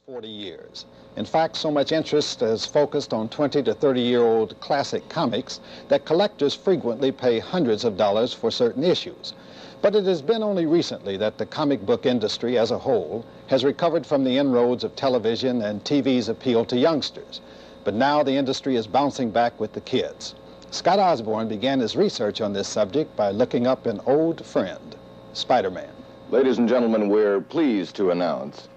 40 years. In fact, so much interest is focused on 20 to 30-year-old classic comics that collectors frequently pay hundreds of dollars for certain issues. But it has been only recently that the comic book industry as a whole has recovered from the inroads of television and TV's appeal to youngsters. But now the industry is bouncing back with the kids. Scott Osborne began his research on this subject by looking up an old friend, Spider-Man. Ladies and gentlemen, we're pleased to announce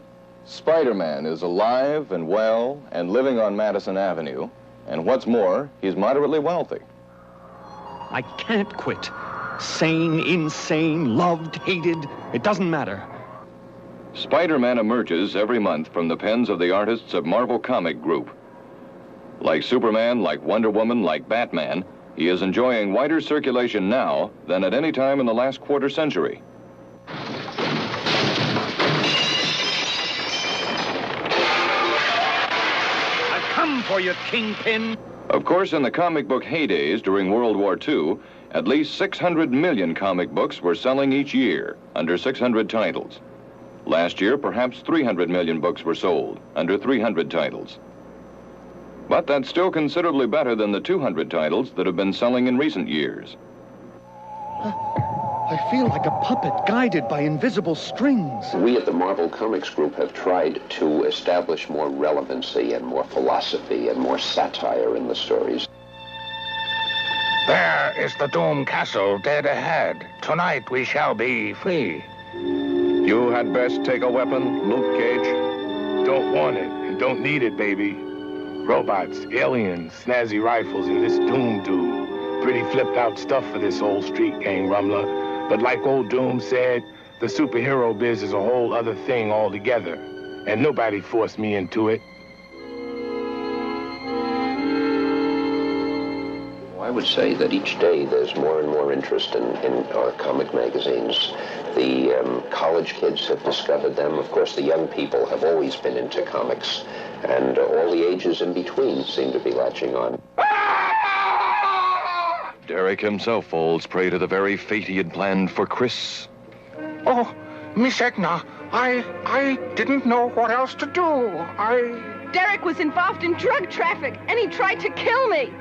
Spider-Man is alive and well and living on Madison Avenue. And what's more, he's moderately wealthy. I can't quit. Sane, insane, loved, hated, it doesn't matter. Spider-Man emerges every month from the pens of the artists of Marvel Comic Group. Like Superman, like Wonder Woman, like Batman, he is enjoying wider circulation now than at any time in the last quarter century. I've come for you, Kingpin. Of course, in the comic book heydays during World War II, at least 600 million comic books were selling each year, under 600 titles. Last year, perhaps 300 million books were sold, under 300 titles. But that's still considerably better than the 200 titles that have been selling in recent years. I feel like a puppet guided by invisible strings. We at the Marvel Comics Group have tried to establish more relevancy and more philosophy and more satire in the stories. There is the Doom Castle dead ahead. Tonight we shall be free. You had best take a weapon, Luke Cage. Don't want it and don't need it, baby. Robots, aliens, snazzy rifles, and this Doom dude. Pretty flipped out stuff for this old street gang rumbler. But like old Doom said, the superhero biz is a whole other thing altogether. And nobody forced me into it. I would say that each day there's more and more interest in our comic magazines. The college kids have discovered them. Of course, the young people have always been into comics. And all the ages in between seem to be latching on. Derek himself falls prey to the very fate he had planned for Chris. Oh, Miss Edna, I didn't know what else to do. Derek was involved in drug traffic, and he tried to kill me.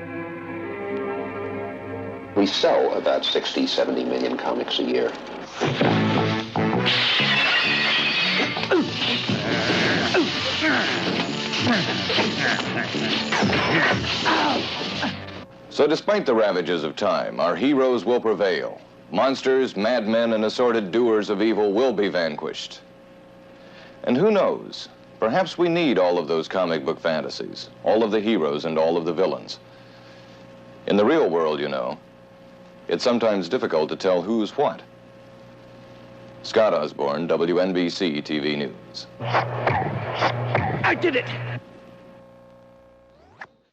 We sell about 60, 70 million comics a year. So despite the ravages of time, our heroes will prevail. Monsters, madmen, and assorted doers of evil will be vanquished. And who knows? Perhaps we need all of those comic book fantasies, all of the heroes and all of the villains. In the real world, you know, it's sometimes difficult to tell who's what. Scott Osborne, WNBC TV News. I did it!